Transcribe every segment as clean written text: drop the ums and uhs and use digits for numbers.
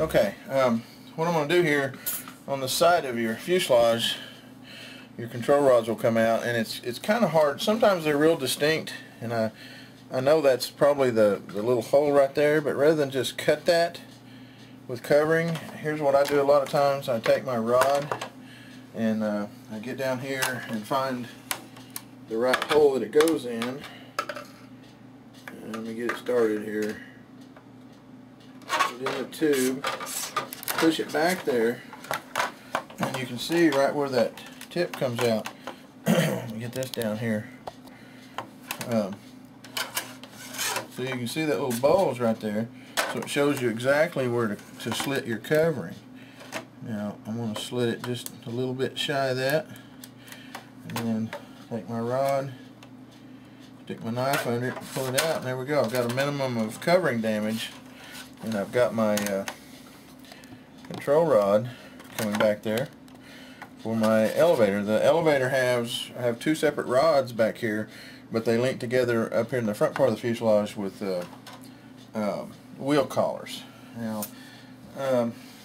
Okay, what I'm going to do here on the side of your fuselage, your control rods will come out, and it's kind of hard. Sometimes they're real distinct, and I know that's probably the little hole right there, but rather than just cut that with covering, here's what I do a lot of times. I take my rod and I get down here and find the right hole that it goes in. And let me get it started here. Put it in the tube, push it back there, and you can see right where that tip comes out. Let me get this down here. So you can see that little bulge right there, so it shows you exactly where to slit your covering. Now I'm going to slit it just a little bit shy of that, and then take my rod, stick my knife under it, pull it out, and there we go. I've got a minimum of covering damage, and I've got my control rod coming back there for my elevator. The elevator I have two separate rods back here, but they link together up here in the front part of the fuselage with wheel collars. Now,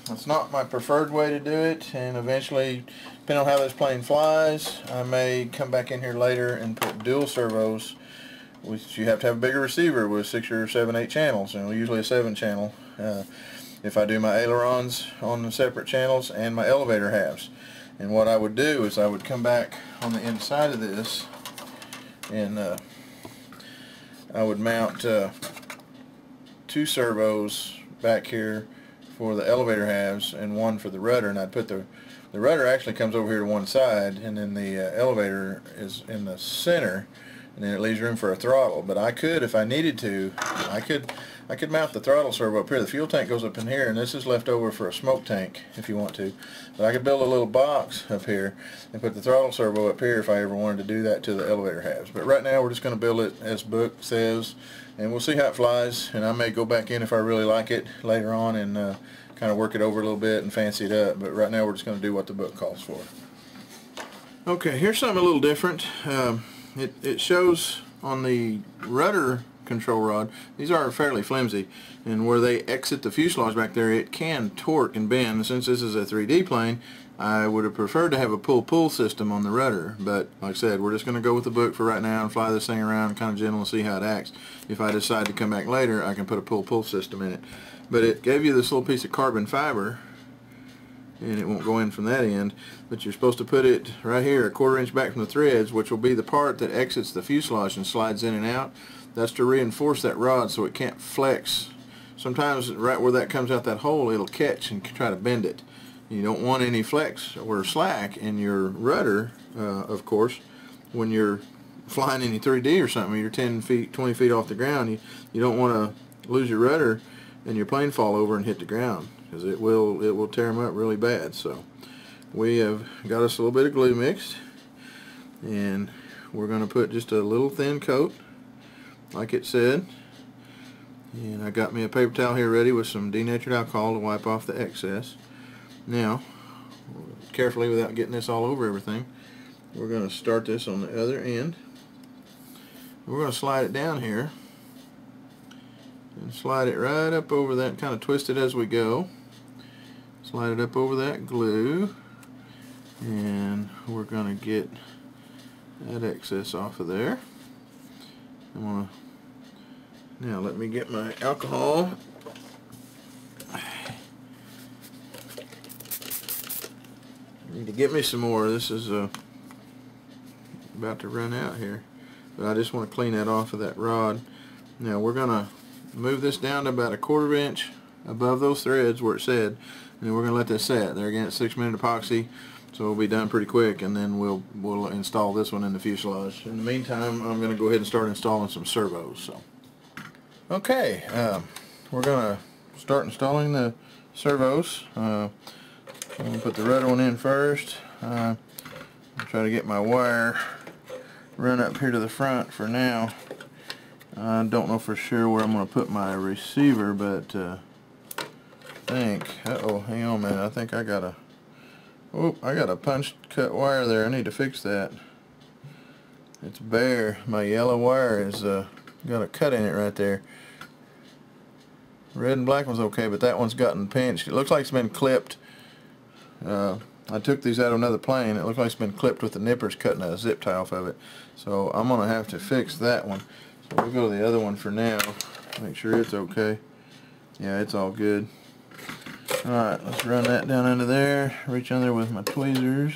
that's not my preferred way to do it, and eventually, depending on how this plane flies, I may come back in here later and put dual servos, which you have to have a bigger receiver with 6 or 7, 8 channels, and usually a 7 channel. If I do my ailerons on the separate channels and my elevator halves. And what I would do is I would come back on the inside of this, and I would mount 2 servos back here for the elevator halves and 1 for the rudder, and I'd put the rudder actually comes over here to one side, and then the elevator is in the center, and then it leaves room for a throttle. But I could, if I needed to, I could mount the throttle servo up here. The fuel tank goes up in here, and this is left over for a smoke tank if you want to. But I could build a little box up here and put the throttle servo up here if I ever wanted to do that to the elevator halves. But right now we're just going to build it as book says, and we'll see how it flies, and I may go back in if I really like it later on and kind of work it over a little bit and fancy it up. But right now we're just going to do what the book calls for. Okay, here's something a little different. It shows on the rudder control rod, these are fairly flimsy, and where they exit the fuselage back there, it can torque and bend. Since this is a 3D plane, I would have preferred to have a pull-pull system on the rudder, but like I said, we're just going to go with the book for right now and fly this thing around kind of gentle and see how it acts. If I decide to come back later, I can put a pull-pull system in it. But it gave you this little piece of carbon fiber, and it won't go in from that end, but you're supposed to put it right here, a 1/4 inch back from the threads, which will be the part that exits the fuselage and slides in and out. That's to reinforce that rod so it can't flex. Sometimes right where that comes out that hole, it'll catch and try to bend it. You don't want any flex or slack in your rudder, of course, when you're flying any 3D or something. You're 10 feet, 20 feet off the ground. You don't want to lose your rudder and your plane fall over and hit the ground, because it will tear them up really bad. So we have got us a little bit of glue mixed, and we're going to put just a little thin coat like it said, and I got me a paper towel here ready with some denatured alcohol to wipe off the excess. Now, carefully, without getting this all over everything, we're going to start this on the other end. We're going to slide it down here and slide it right up over that, kind of twist it as we go. Slide it up over that glue, and we're going to get that excess off of there. Now let me get my alcohol. I need to get me some more. This is about to run out here, but I just want to clean that off of that rod. Now we're going to move this down to about a 1/4 inch above those threads where it said, and then we're going to let this set. There again, it's 6-minute epoxy, so we'll be done pretty quick, and then we'll install this one in the fuselage. In the meantime, I'm going to go ahead and start installing some servos. So, okay, we're going to start installing the servos. I'm going to put the rudder one in first. I'll try to get my wire run up here to the front for now. I don't know for sure where I'm going to put my receiver, but I think, hang on a minute, I think I got a punch cut wire there. I need to fix that. It's bare. My yellow wire is got a cut in it right there. Red and black one's okay, but that one's gotten pinched. It looks like it's been clipped. I took these out of another plane. It looks like it's been clipped with the nippers, cutting a zip tie off of it. So I'm going to have to fix that one. So we'll go to the other one for now. Make sure it's okay. Yeah, it's all good. Alright, let's run that down into there. Reach under with my tweezers.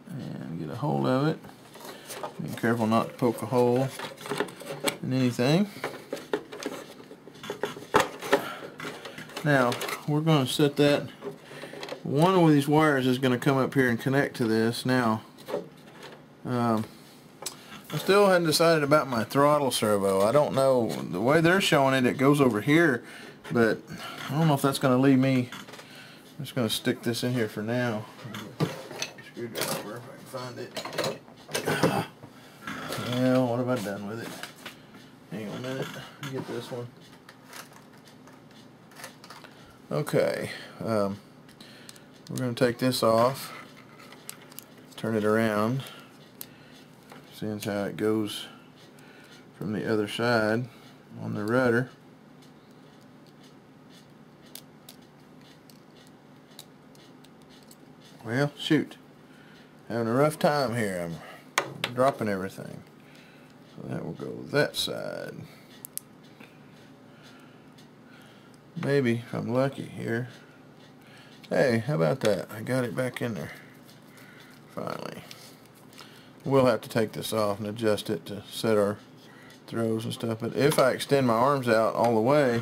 And get a hold of it. Be careful not to poke a hole in anything. Now, we're going to set that. One of these wires is going to come up here and connect to this. Now, I still hadn't decided about my throttle servo. I don't know. The way they're showing it, it goes over here, but I don't know if that's going to leave me. I'm just going to stick this in here for now. Screwdriver, if I can find it. Well, what have I done with it? Hang on a minute. Let me get this one. Okay, we're going to take this off, turn it around, seeing how it goes from the other side on the rudder. Well, shoot, having a rough time here. I'm dropping everything. So that will go that side. Maybe, if I'm lucky here. Hey, how about that? I got it back in there. Finally. We'll have to take this off and adjust it to set our throws and stuff. But if I extend my arms out all the way,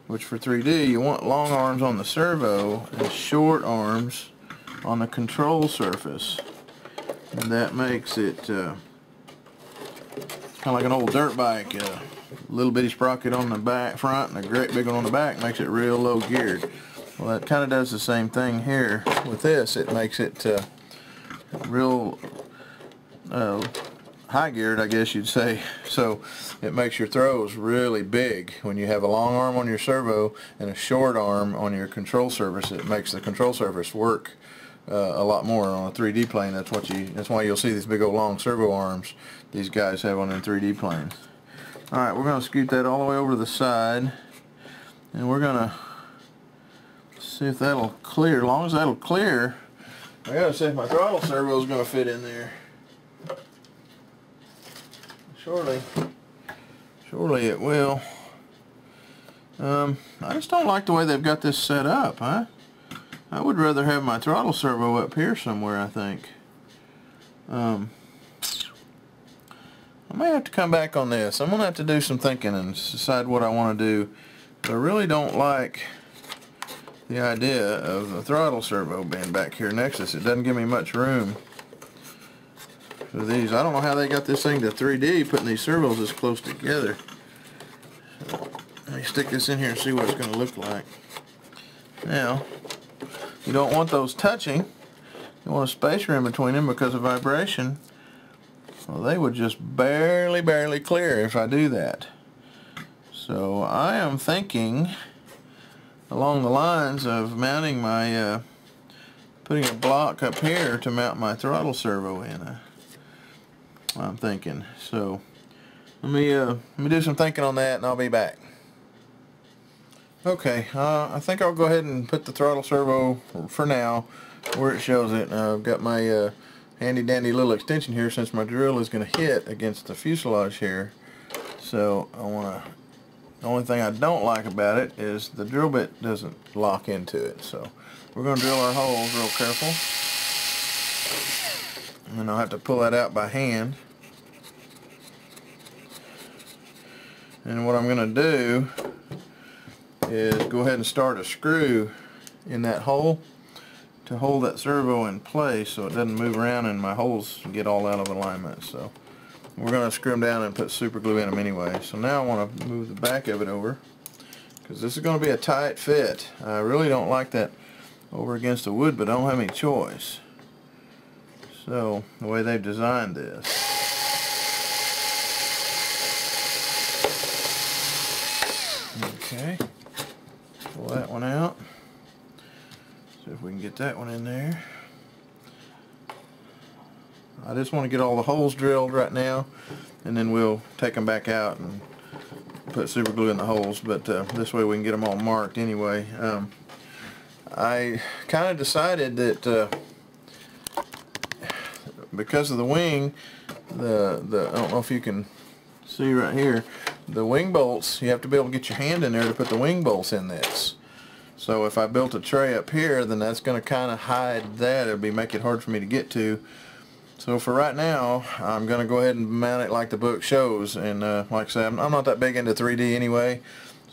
which for 3D, you want long arms on the servo and short arms on the control surface. And that makes it kind of like an old dirt bike. Little bitty sprocket on the back front and a great big one on the back makes it real low geared. Well, that kind of does the same thing here with this. It makes it real high geared, I guess you'd say. So it makes your throws really big. When you have a long arm on your servo and a short arm on your control surface, it makes the control surface work a lot more on a 3D plane. That's why you'll see these big old long servo arms these guys have on their 3D planes. Alright, we're going to scoot that all the way over to the side, and we're going to see if that'll clear. As long as that'll clear, I got to see if my throttle servo is going to fit in there. Surely it will. I just don't like the way they've got this set up. I would rather have my throttle servo up here somewhere, I think. I may have to come back on this. I'm going to have to do some thinking and decide what I want to do. But I really don't like the idea of the throttle servo being back here next to us. It doesn't give me much room for these. I don't know how they got this thing to 3D, putting these servos this close together. So, let me stick this in here and see what it's going to look like. Now, you don't want those touching. You want a spacer in between them because of vibration. Well, they would just barely clear if I do that. So I am thinking along the lines of mounting my, putting a block up here to mount my throttle servo in. I'm thinking. So let me do some thinking on that, and I'll be back. Okay, I think I'll go ahead and put the throttle servo for now where it shows it. I've got my handy dandy little extension here since my drill is going to hit against the fuselage here. So the only thing I don't like about it is the drill bit doesn't lock into it. So we're going to drill our holes real careful. And then I'll have to pull that out by hand. And what I'm going to do is go ahead and start a screw in that hole to hold that servo in place so it doesn't move around and my holes get all out of alignment. So we're going to screw them down and put super glue in them anyway. So now I want to move the back of it over because this is going to be a tight fit. I really don't like that over against the wood, but I don't have any choice. So the way they've designed this. Okay, pull that one out. See if we can get that one in there. I just want to get all the holes drilled right now, and then we'll take them back out and put super glue in the holes, but this way we can get them all marked anyway. I kind of decided that because of the wing, I don't know if you can see right here, the wing bolts, you have to be able to get your hand in there to put the wing bolts in this. So if I built a tray up here, then that's going to kind of hide that. It'll make it hard for me to get to. So for right now, I'm going to go ahead and mount it like the book shows. And like I said, I'm not that big into 3D anyway.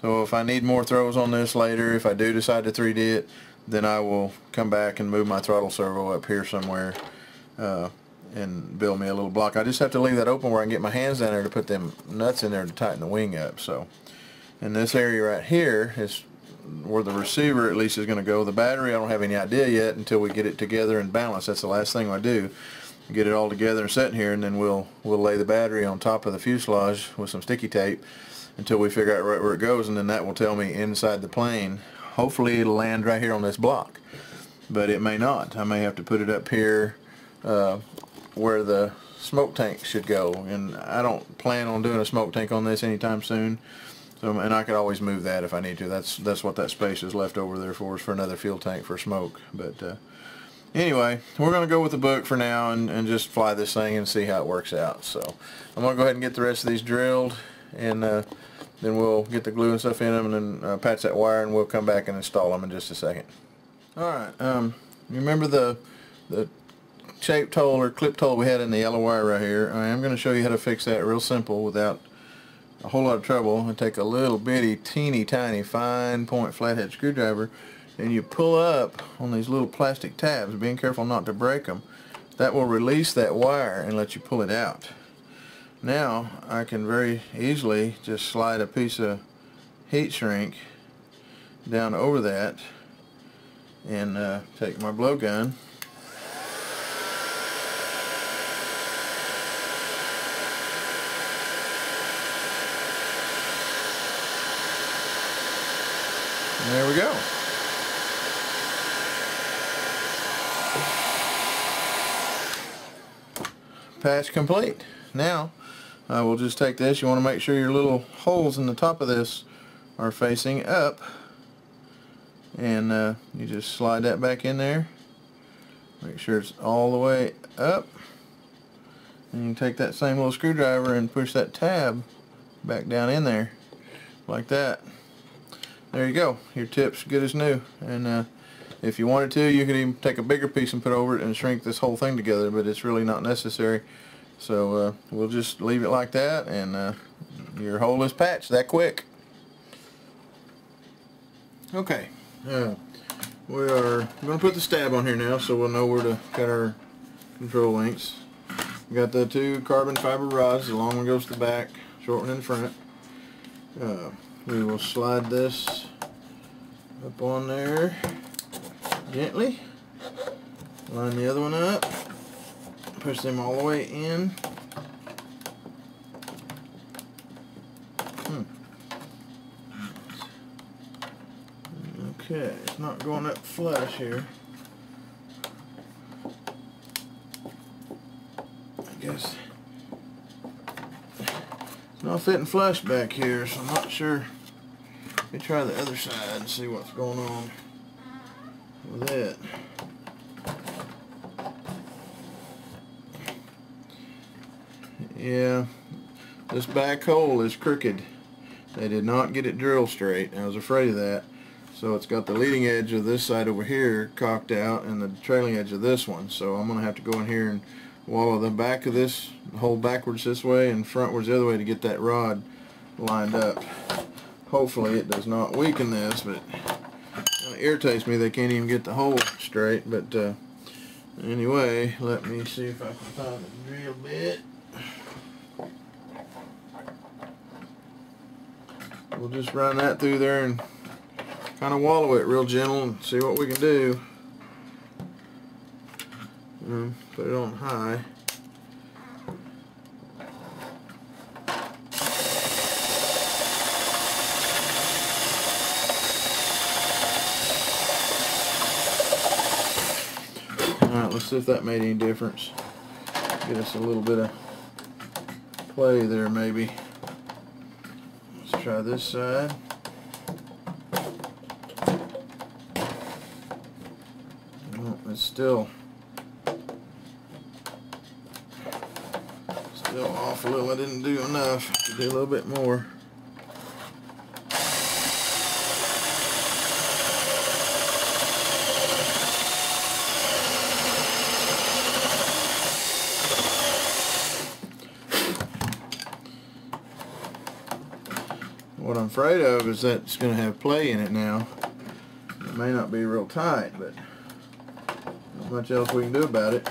So if I need more throws on this later, if I do decide to 3D it, then I will come back and move my throttle servo up here somewhere and build me a little block. I just have to leave that open where I can get my hands down there to put them nuts in there to tighten the wing up. So, and this area right here is where the receiver at least is going to go. The battery, I don't have any idea yet until we get it together and balanced. That's the last thing I do. Get it all together and set in here, and then we'll lay the battery on top of the fuselage with some sticky tape until we figure out right where it goes, and then that will tell me inside the plane. Hopefully it'll land right here on this block, but it may not. I may have to put it up here where the smoke tank should go, and I don't plan on doing a smoke tank on this anytime soon. So, and I could always move that if I need to. That's what that space is left over there for, is for another fuel tank for smoke. But anyway, we're going to go with the book for now and just fly this thing and see how it works out. So I'm going to go ahead and get the rest of these drilled, and then we'll get the glue and stuff in them, and then patch that wire, and we'll come back and install them in just a second. Alright, you remember the shape tool or clip tool we had in the yellow wire right here? I am going to show you how to fix that real simple without a whole lot of trouble. And take a little bitty teeny tiny fine point flathead screwdriver, and you pull up on these little plastic tabs, being careful not to break them. That will release that wire and let you pull it out. Now I can very easily just slide a piece of heat shrink down over that and take my blowgun and there we go. Patch complete. Now I will just take this. You want to make sure your little holes in the top of this are facing up, and you just slide that back in there. Make sure it's all the way up, and you can take that same little screwdriver and push that tab back down in there like that. There you go. Your tip's good as new. And if you wanted to, you could even take a bigger piece and put over it and shrink this whole thing together, but it's really not necessary. So we'll just leave it like that, and your hole is patched that quick. Okay, we are going to put the stab on here now, so we'll know where to cut our control links. We got the two carbon fiber rods. The long one goes to the back, short one in the front. We will slide this up on there gently. Line the other one up. Push them all the way in. Okay, it's not going up flush here. I guess it's not fitting flush back here, so I'm not sure. Let me try the other side and see what's going on with it. Yeah, this back hole is crooked. They did not get it drilled straight. I was afraid of that. So it's got the leading edge of this side over here cocked out and the trailing edge of this one. So I'm going to have to go in here and wallow the back of this hole backwards this way and frontwards the other way to get that rod lined up. Hopefully it does not weaken this, but it irritates me they can't even get the hole straight. But anyway, let me see if I can find the drill bit. We'll just run that through there and kind of wallow it real gentle and see what we can do. Put it on high. Alright, let's see if that made any difference. Get us a little bit of play there maybe. Let's Try this side. Oh, it's still off a little. I didn't do enough to do a little bit more. What I'm afraid of is that it's going to have play in it now. It may not be real tight, but not much else we can do about it.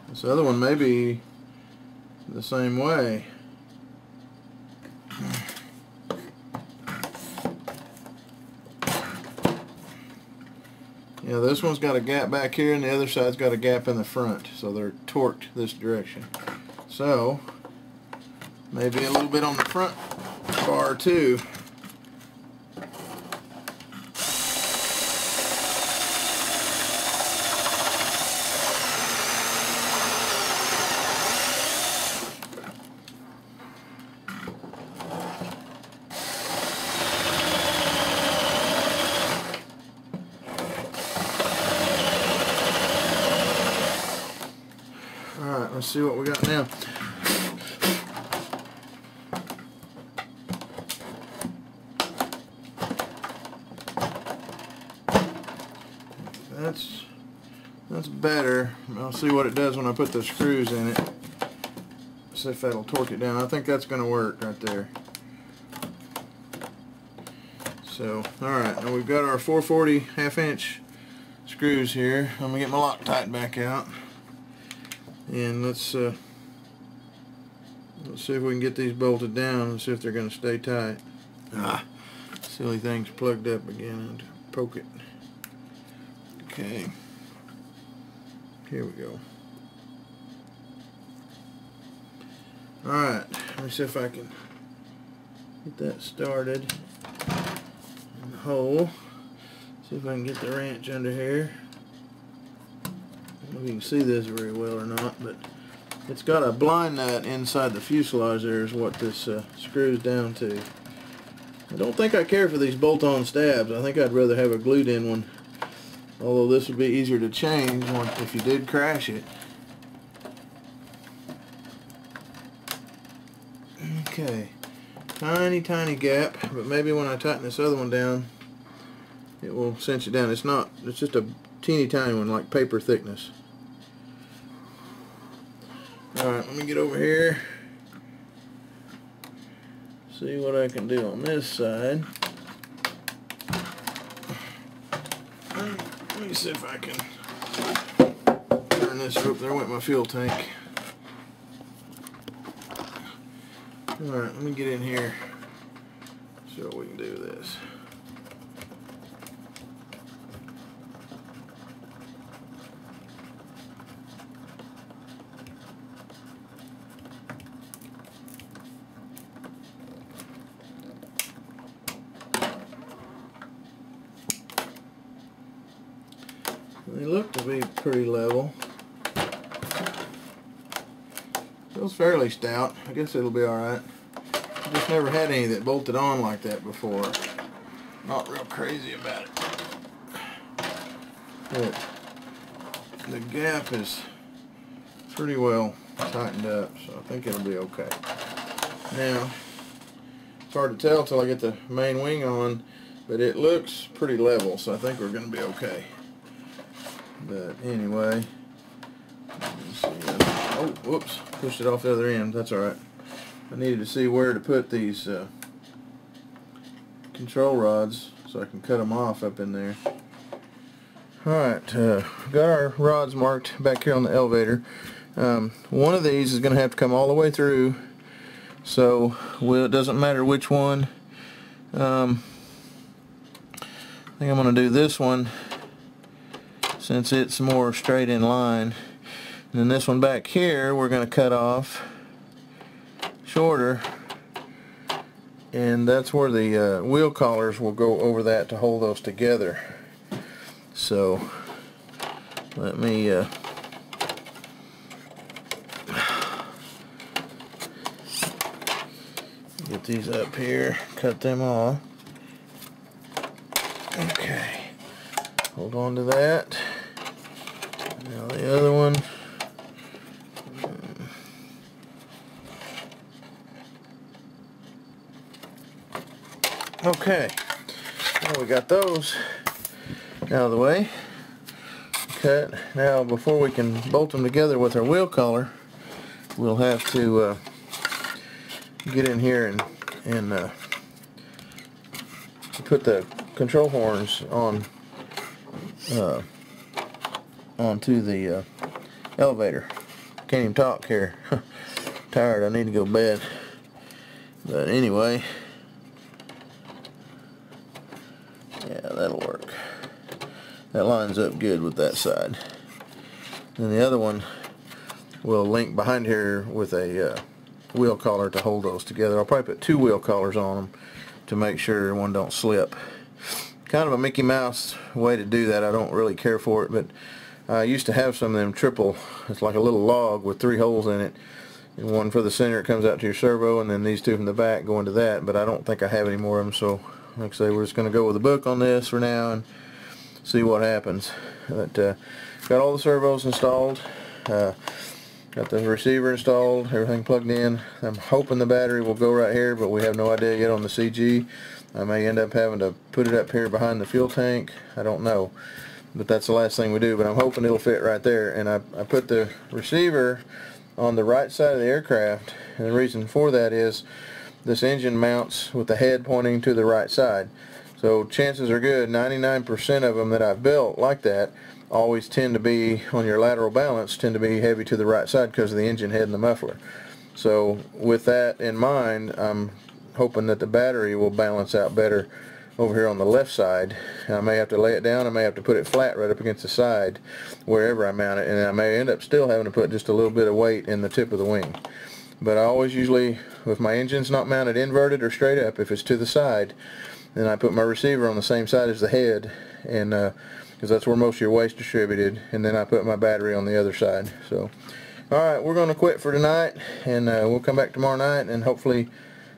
This other one may be the same way. Yeah, this one's got a gap back here and the other side's got a gap in the front, so they're torqued this direction. So maybe a little bit on the front bar too. Alright, let's see what we got now. That's better. I'll see what it does when I put the screws in it. See if that'll torque it down. I think that's going to work right there. So, alright, now we've got our 440 1/2" screws here. I'm going to get my Loctite back out. And let's see if we can get these bolted down and see if they're going to stay tight. Ah, silly thing's plugged up again. And poke it. Okay. Here we go. Alright, let me see if I can get that started in the hole. See if I can get the wrench under here. I don't know if you can see this very well or not, but it's got a blind nut inside the fuselage there is what this screws down to. I don't think I care for these bolt-on stabs. I think I'd rather have a glued-in one. Although this would be easier to change if you did crash it. Okay, tiny gap, but maybe when I tighten this other one down it will cinch it down. It's just a teeny tiny one, like paper thickness. Alright, let me get over here, see what I can do on this side. Let me see if I can turn this. Oop, there went my fuel tank. Alright, let me get in here, see what we can do with this. They look to be pretty level. Feels fairly stout. I guess it'll be alright. I just never had any that bolted on like that before. Not real crazy about it. But the gap is pretty well tightened up, so I think it'll be okay. Now, it's hard to tell until I get the main wing on, but it looks pretty level, so I think we're going to be okay. But anyway, let me see. Oh, whoops, pushed it off the other end. That's alright. I needed to see where to put these control rods so I can cut them off up in there. Alright, got our rods marked back here on the elevator. One of these is going to have to come all the way through, so it doesn't matter which one. I think I'm going to do this one since it's more straight in line. And then this one back here we're going to cut off shorter, and that's where the wheel collars will go over that to hold those together. So let me Get these up here, cut them off. Okay, hold on to that. Now the other one. Okay, well, we got those out of the way. Cut. Now before we can bolt them together with our wheel collar, we'll have to get in here and put the control horns on onto the elevator. Can't even talk here. Tired. I need to go to bed. But anyway, yeah, that'll work. That lines up good with that side. And the other one will link behind here with a wheel collar to hold those together. I'll probably put 2 wheel collars on them to make sure one don't slip. Kind of a Mickey Mouse way to do that. I don't really care for it, but I used to have some of them triple. It's like a little log with 3 holes in it. And one for the center, it comes out to your servo, and then these 2 from the back go into that, but I don't think I have any more of them, so like I say, we're just going to go with a book on this for now and see what happens. But got all the servos installed, got the receiver installed, everything plugged in. I'm hoping the battery will go right here, but we have no idea yet on the CG. I may end up having to put it up here behind the fuel tank. I don't know, but that's the last thing we do, but I'm hoping it'll fit right there. And I put the receiver on the right side of the aircraft, and the reason for that is this engine mounts with the head pointing to the right side. So chances are good, 99% of them that I've built like that always tend to be, on your lateral balance, tend to be heavy to the right side because of the engine head and the muffler. So with that in mind, I'm hoping that the battery will balance out better over here on the left side. I may have to lay it down, I may have to put it flat right up against the side wherever I mount it, and I may end up still having to put just a little bit of weight in the tip of the wing. But I always usually, if my engine's not mounted inverted or straight up, if it's to the side, then I put my receiver on the same side as the head, and because that's where most of your weight's distributed, and then I put my battery on the other side. So, alright, we're going to quit for tonight, and we'll come back tomorrow night and hopefully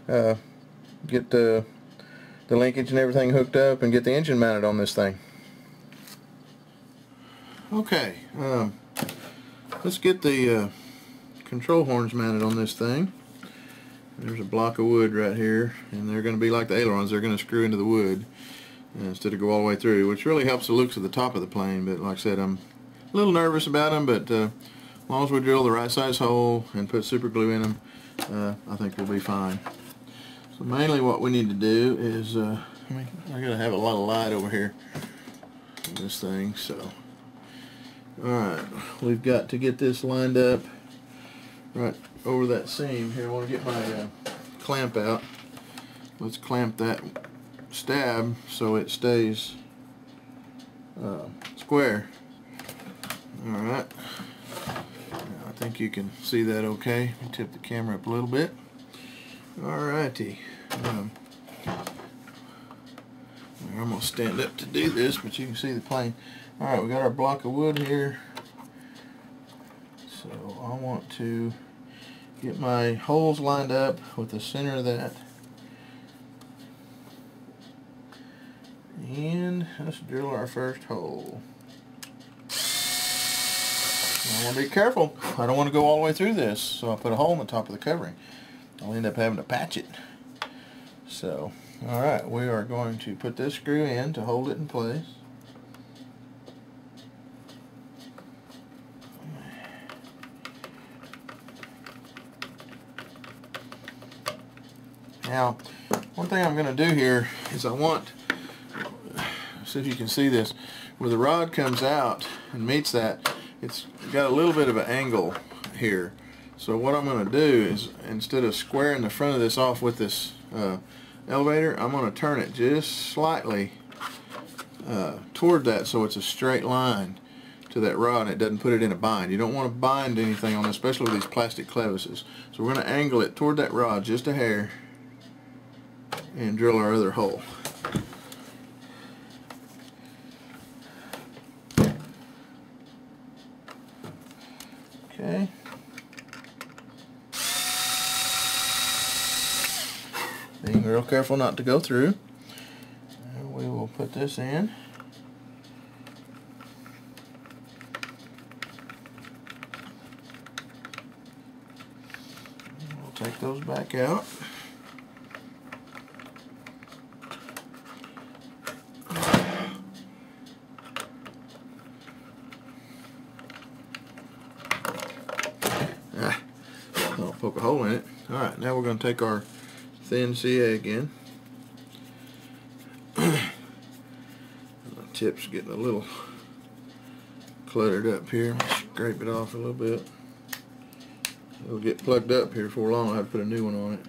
get the linkage and everything hooked up and get the engine mounted on this thing. Okay, let's get the control horns mounted on this thing. There's a block of wood right here, and they're going to be like the ailerons. They're going to screw into the wood instead of go all the way through, which really helps the looks of the top of the plane. But like I said, I'm a little nervous about them, but as long as we drill the right size hole and put super glue in them, I think we'll be fine. So mainly what we need to do is, I gotta have a lot of light over here on this thing. So, alright, we've got to get this lined up right over that seam. Here, I want to get my clamp out. Let's clamp that stab so it stays square. Alright, I think you can see that okay. Let me tip the camera up a little bit. Alrighty. I'm going to stand up to do this, but you can see the plane. Alright, we got our block of wood here. So I want to get my holes lined up with the center of that. And let's drill our first hole. I want to be careful. I don't want to go all the way through this, so I put a hole in the top of the covering. I'll end up having to patch it. So, alright, we are going to put this screw in to hold it in place. Now, one thing I'm going to do here is I want, see if you can see this, where the rod comes out and meets that, it's got a little bit of an angle here. So what I'm going to do is, instead of squaring the front of this off with this elevator, I'm going to turn it just slightly toward that so it's a straight line to that rod and it doesn't put it in a bind. You don't want to bind anything on this, especially with these plastic clevises. So we're going to angle it toward that rod just a hair and drill our other hole. Okay. real careful not to go through. And we will put this in. We'll take those back out. I'll poke a hole in it. Alright, now we're going to take our thin CA again. The tip's getting a little cluttered up here. Scrape it off a little bit. It'll get plugged up here before long. I'll have to put a new one on it.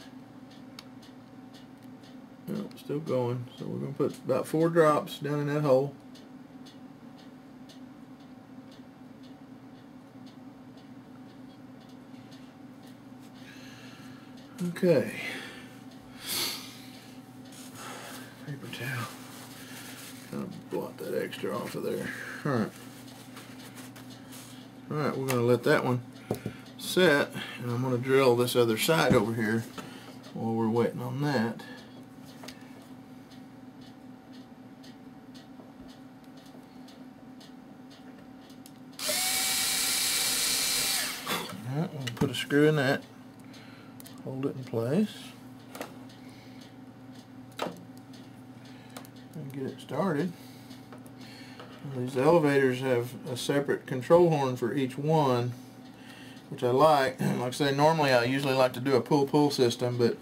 No, still going. So we're going to put about 4 drops down in that hole. Okay. Paper towel. Kind of blot that extra off of there. Alright. Alright, we're going to let that one set, and I'm going to drill this other side over here while we're waiting on that. Alright, we'll put a screw in that. Hold it in place and get it started. These elevators have a separate control horn for each one, which I like. Like I say, normally I usually like to do a pull-pull system, but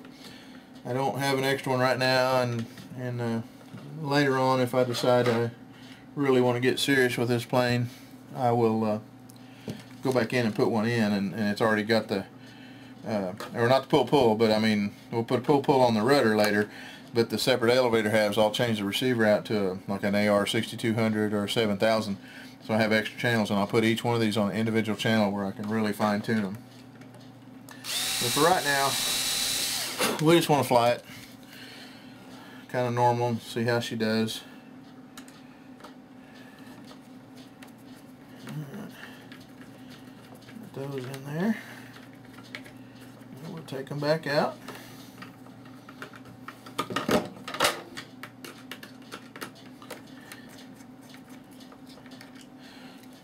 I don't have an extra one right now, and later on, if I decide I really want to get serious with this plane, I will go back in and put one in, and it's already got the or not the pull-pull, but I mean, we'll put a pull-pull on the rudder later, but the separate elevator halves, I'll change the receiver out to like an AR 6200 or 7000, so I have extra channels, and I'll put each one of these on an individual channel where I can really fine-tune them. But for right now, we just want to fly it kind of normal, see how she does. Put those in there. We'll take them back out.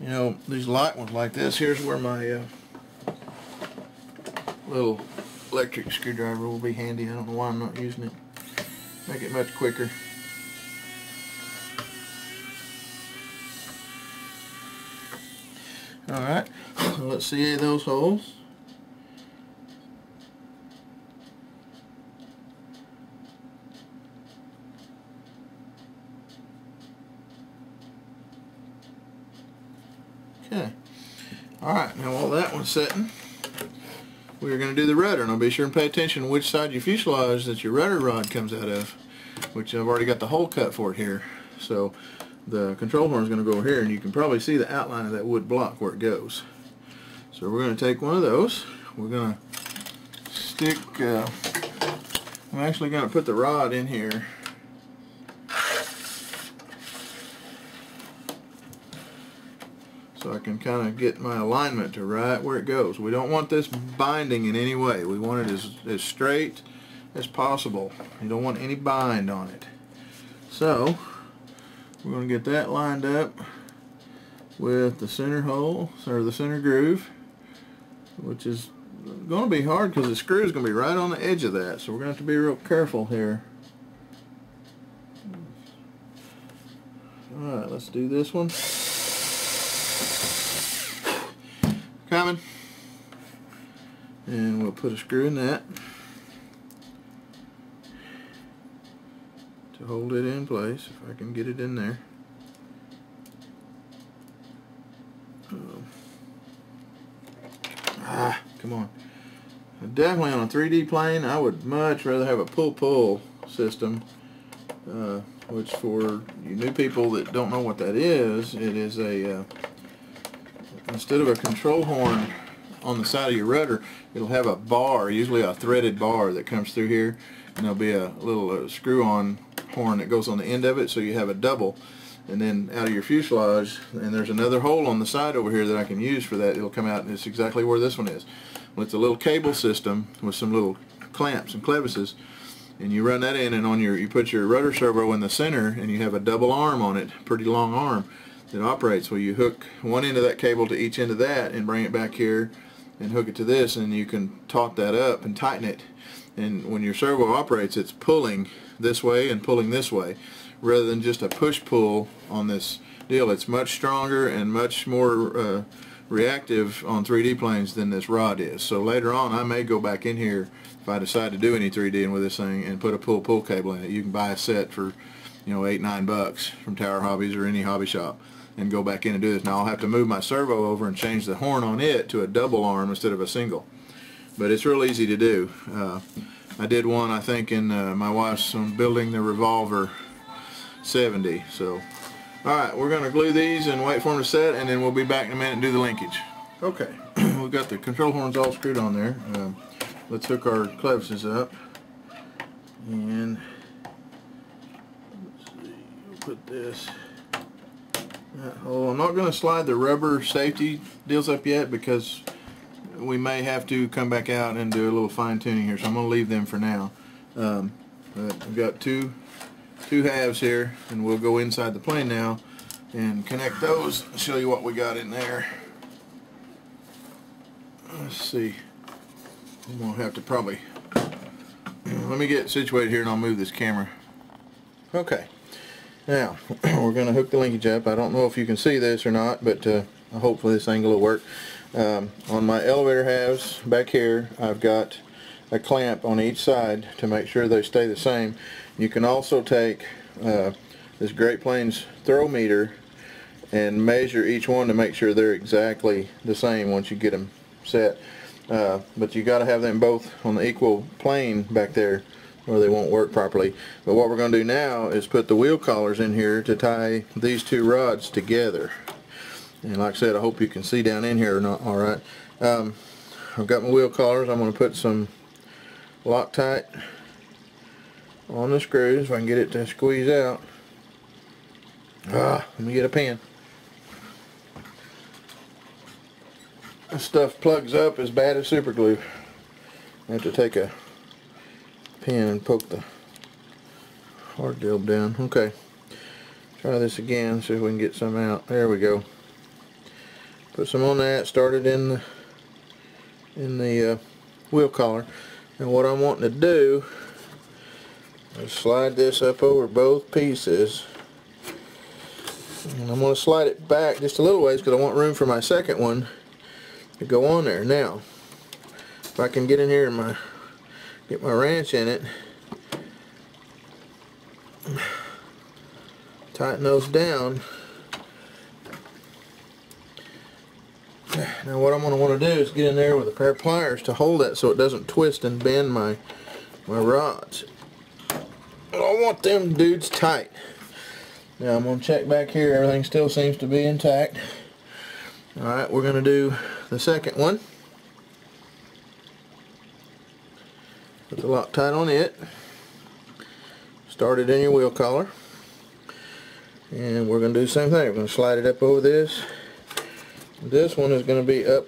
You know, these light ones like this, here's where my little electric screwdriver will be handy. I don't know why I'm not using it. Make it much quicker. Alright, so let's see those holes. Okay. Alright, now while that one's setting, we're going to do the rudder. Now be sure and pay attention to which side of your fuselage that your rudder rod comes out of, which I've already got the hole cut for it here. So the control horn is going to go over here, and you can probably see the outline of that wood block where it goes. So we're going to take one of those. We're going to stick, I'm actually going to put the rod in here. So I can kind of get my alignment to right where it goes. We don't want this binding in any way. We want it as straight as possible. You don't want any bind on it. So we're going to get that lined up with the center hole, or the center groove, which is going to be hard because the screw is going to be right on the edge of that. So we're going to have to be real careful here. Alright, let's do this one. Coming, and we'll put a screw in that to hold it in place, if I can get it in there. Come on. Definitely on a 3D plane, I would much rather have a pull-pull system, which for you new people that don't know what that is, it is a instead of a control horn on the side of your rudder, it'll have a bar, usually a threaded bar that comes through here, and there'll be a little screw-on horn that goes on the end of it, so you have a double. And then out of your fuselage, and there's another hole on the side over here that I can use for that. It'll come out, and it's exactly where this one is. Well, it's a little cable system with some little clamps and clevises, and you run that in, and on you put your rudder servo in the center, and you have a double arm on it, pretty long arm that operates. Well, you hook one end of that cable to each end of that and bring it back here and hook it to this, and you can taut that up and tighten it. And when your servo operates, it's pulling this way and pulling this way rather than just a push-pull on this deal. It's much stronger and much more reactive on 3D planes than this rod is. So later on I may go back in here if I decide to do any 3Ding with this thing and put a pull cable in it. You can buy a set for, you know, $8-9 from Tower Hobbies or any hobby shop and go back in and do this. Now I'll have to move my servo over and change the horn on it to a double arm instead of a single. But it's real easy to do. I did one, I think, in my wife's on building the Revolver 70. So, alright, we're going to glue these and wait for them to set, and then we'll be back in a minute and do the linkage. Okay, we've got the control horns all screwed on there. Let's hook our clevises up. And let's see, we'll put this. Oh, I'm not going to slide the rubber safety deals up yet because we may have to come back out and do a little fine tuning here, so I'm going to leave them for now. But we've got two halves here, and we'll go inside the plane now and connect those and show you what we got in there. Let's see. I'm going to have to probably, let me get situated here and I'll move this camera. Okay. Now, we're going to hook the linkage up. I don't know if you can see this or not, but hopefully this angle will work. On my elevator halves back here, I've got a clamp on each side to make sure they stay the same. You can also take this Great Plains throw meter and measure each one to make sure they're exactly the same once you get them set. But you got to have them both on the equal plane back there or they won't work properly. But what we're going to do now is put the wheel collars in here to tie these two rods together. And like I said, I hope you can see down in here or not. Alright, I've got my wheel collars. I'm going to put some Loctite on the screws if I can get it to squeeze out. Let me get a pen. This stuff plugs up as bad as super glue. I have to take a pen and poke the hard deal down. Okay, try this again, see if we can get some out. There we go. Put some on that, started in the wheel collar, and what I'm wanting to do is slide this up over both pieces, and I'm going to slide it back just a little ways because I want room for my second one to go on there. Now, if I can get in here and get my wrench in it, tighten those down. Now what I'm going to want to do is get in there with a pair of pliers to hold that so it doesn't twist and bend my rods. But I want them dudes tight. Now I'm going to check back here, everything still seems to be intact. Alright, we're going to do the second one. Put the Loctite on it. Start it in your wheel collar. And we're going to do the same thing. We're going to slide it up over this. This one is going to be up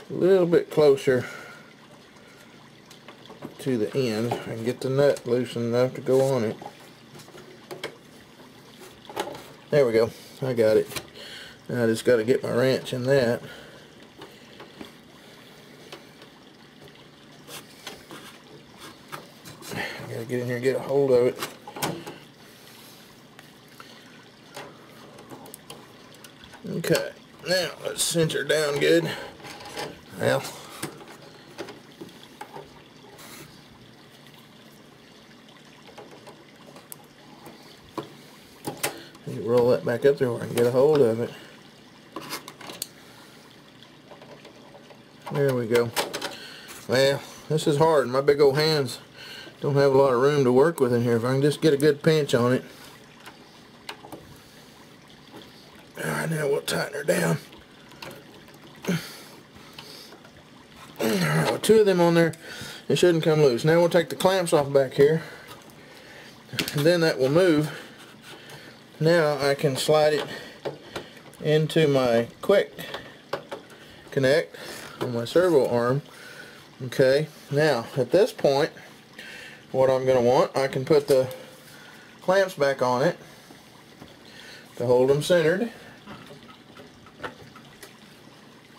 a little bit closer to the end. I can get the nut loosened enough to go on it. There we go. I got it. Now I just got to get my wrench in that. I got to get in here and get a hold of it. Okay, now let's cinch her down good. Well, roll that back up there where I can get a hold of it. There we go. Well, this is hard. My big old hands don't have a lot of room to work with in here. If I can just get a good pinch on it. Alright, now we'll tighten her down. Alright, with two of them on there, it shouldn't come loose. Now we'll take the clamps off back here, and then that will move. Now I can slide it into my quick connect on my servo arm. Okay, now at this point what I'm going to want, I can put the clamps back on it to hold them centered.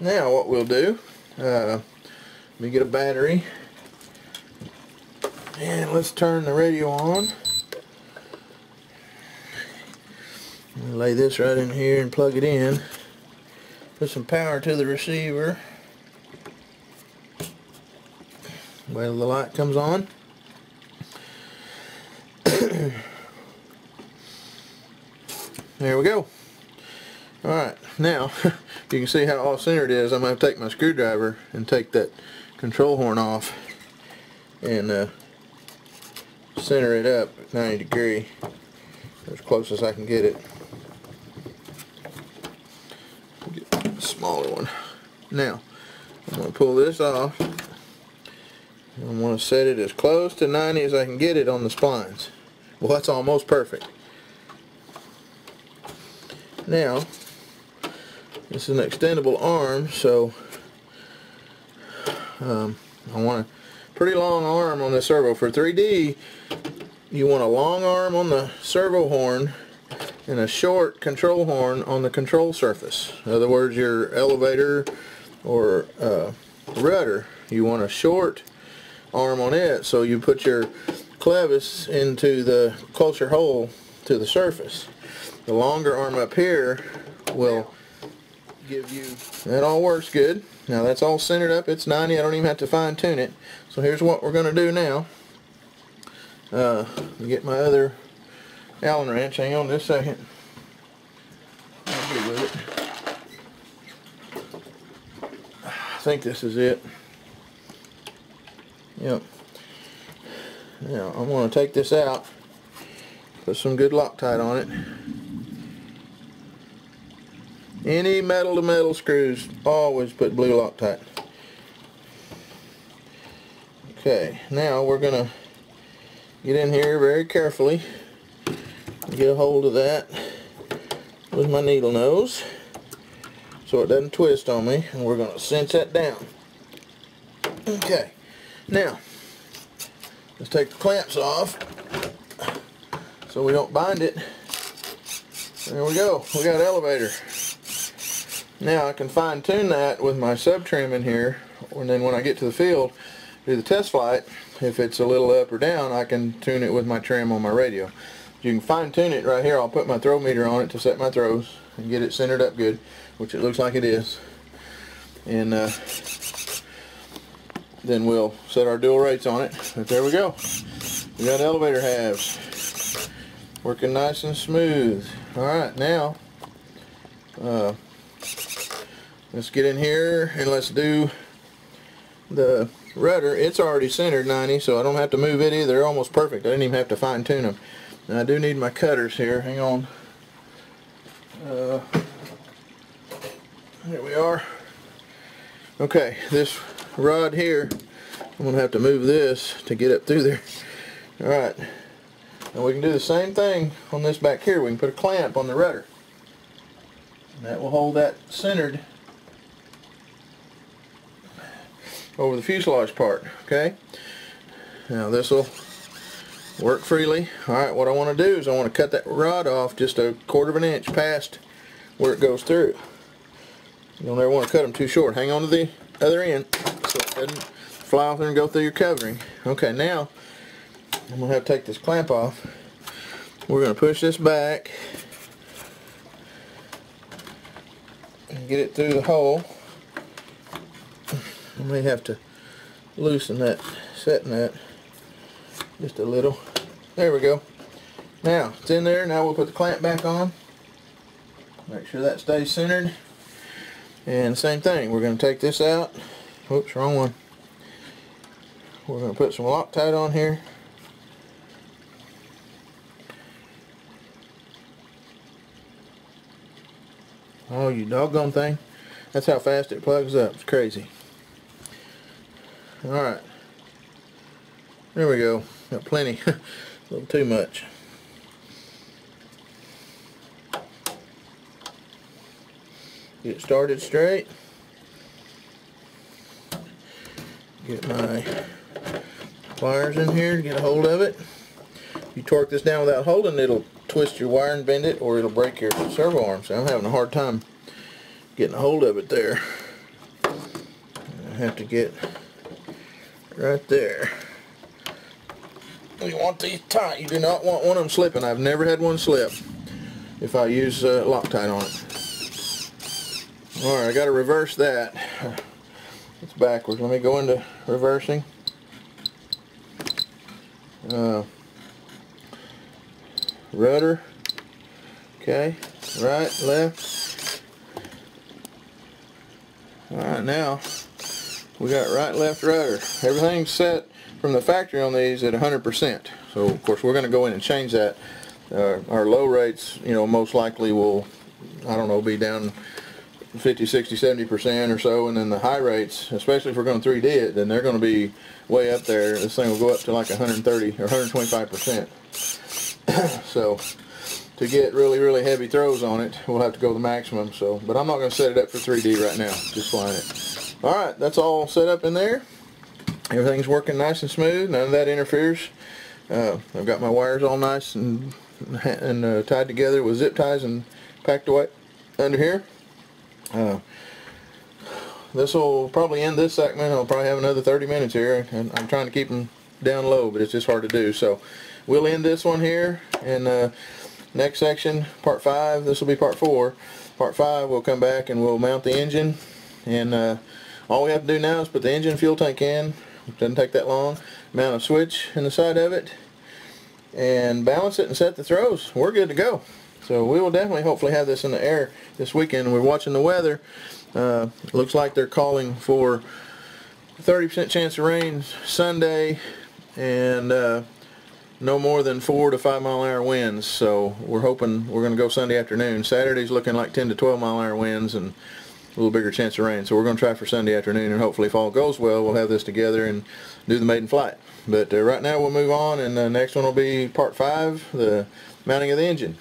Now what we'll do, let me get a battery, and let's turn the radio on. Lay this right in here and plug it in. Put some power to the receiver while the light comes on. There we go. Alright, now you can see how off-centered it is. I'm going to take my screwdriver and take that control horn off and center it up at 90 degrees, as close as I can get it. Get a smaller one. Now, I'm going to pull this off. I want to set it as close to 90 as I can get it on the splines. Well, that's almost perfect. Now, this is an extendable arm, so I want a pretty long arm on the servo. For 3D, you want a long arm on the servo horn and a short control horn on the control surface. In other words, your elevator or rudder, you want a short arm on it, so you put your clevis into the closer hole to the surface. The longer arm up here will give you, that all works good. Now that's all centered up, it's 90, I don't even have to fine tune it. So here's what we're going to do now. Get my other Allen wrench, hang on just a second. I'll be with it. I think this is it. Yep. Now I'm going to take this out, put some good Loctite on it. Any metal to metal screws, always put blue Loctite. Okay, now we're going to get in here very carefully, get a hold of that with my needle nose so it doesn't twist on me, and we're going to cinch that down. Okay, now let's take the clamps off so we don't bind it. There we go, we got an elevator. Now I can fine tune that with my sub trim in here, and then when I get to the field, do the test flight, if it's a little up or down, I can tune it with my trim on my radio. You can fine tune it right here. I'll put my throw meter on it to set my throws and get it centered up good, which it looks like it is. And then we'll set our dual rates on it. But there we go. We got elevator halves working nice and smooth. Alright, now let's get in here and let's do the rudder. It's already centered 90, so I don't have to move it either. They're almost perfect. I didn't even have to fine tune them. Now I do need my cutters here. Hang on. Here we are. Okay, this rod here, I'm going to have to move this to get up through there. Alright. Now we can do the same thing on this back here. We can put a clamp on the rudder. And that will hold that centered over the fuselage part. Okay. Now this will work freely. Alright, what I want to do is I want to cut that rod off just a 1/4 of an inch past where it goes through. You don't ever want to cut them too short. Hang on to the other end so it doesn't fly off there and go through your covering. Okay, now I'm going to have to take this clamp off. We're going to push this back and get it through the hole. I may have to loosen that set nut just a little. There we go. Now it's in there. Now we'll put the clamp back on. Make sure that stays centered. And same thing, we're going to take this out. Oops, wrong one. We're going to put some Loctite on here. Oh, you doggone thing. That's how fast it plugs up. It's crazy. Alright. There we go. Got plenty. A little too much. Get it started straight. Get my pliers in here to get a hold of it. If you torque this down without holding, it'll twist your wire and bend it, or it'll break your servo arm. So I'm having a hard time getting a hold of it there. I have to get right there. You want these tight. You do not want one of them slipping. I've never had one slip if I use Loctite on it. Alright, I got to reverse that. It's backwards. Let me go into reversing. Rudder. Okay. Right, left. Alright, now we got right, left rudder. Everything's set from the factory on these at 100%. So of course we're going to go in and change that. Our low rates, you know, most likely will, I don't know, be down 50, 60, 70% or so, and then the high rates, especially if we're going to 3D it, then they're going to be way up there. This thing will go up to like 130 or 125%. So to get really, really heavy throws on it, we'll have to go the maximum. So, but I'm not going to set it up for 3D right now, just flying it. Alright, that's all set up in there. Everything's working nice and smooth. None of that interferes. I've got my wires all nice and tied together with zip ties and packed away under here. This will probably end this segment. I'll probably have another 30 minutes here. And I'm trying to keep them down low, but it's just hard to do. So we'll end this one here. And next section, part 5, this will be part 4. Part 5, we'll come back and we'll mount the engine. And all we have to do now is put the engine fuel tank in. It doesn't take that long. Mount a switch in the side of it and balance it and set the throws. We're good to go. So we will definitely hopefully have this in the air this weekend. We're watching the weather. Looks like they're calling for 30% chance of rain Sunday and no more than 4 to 5 mile-an-hour winds. So we're hoping we're going to go Sunday afternoon. Saturday's looking like 10 to 12 mile-an-hour winds and a little bigger chance of rain. So we're going to try for Sunday afternoon, and hopefully if all goes well, we'll have this together and do the maiden flight. But right now we'll move on, and the next one will be part 5, the mounting of the engine.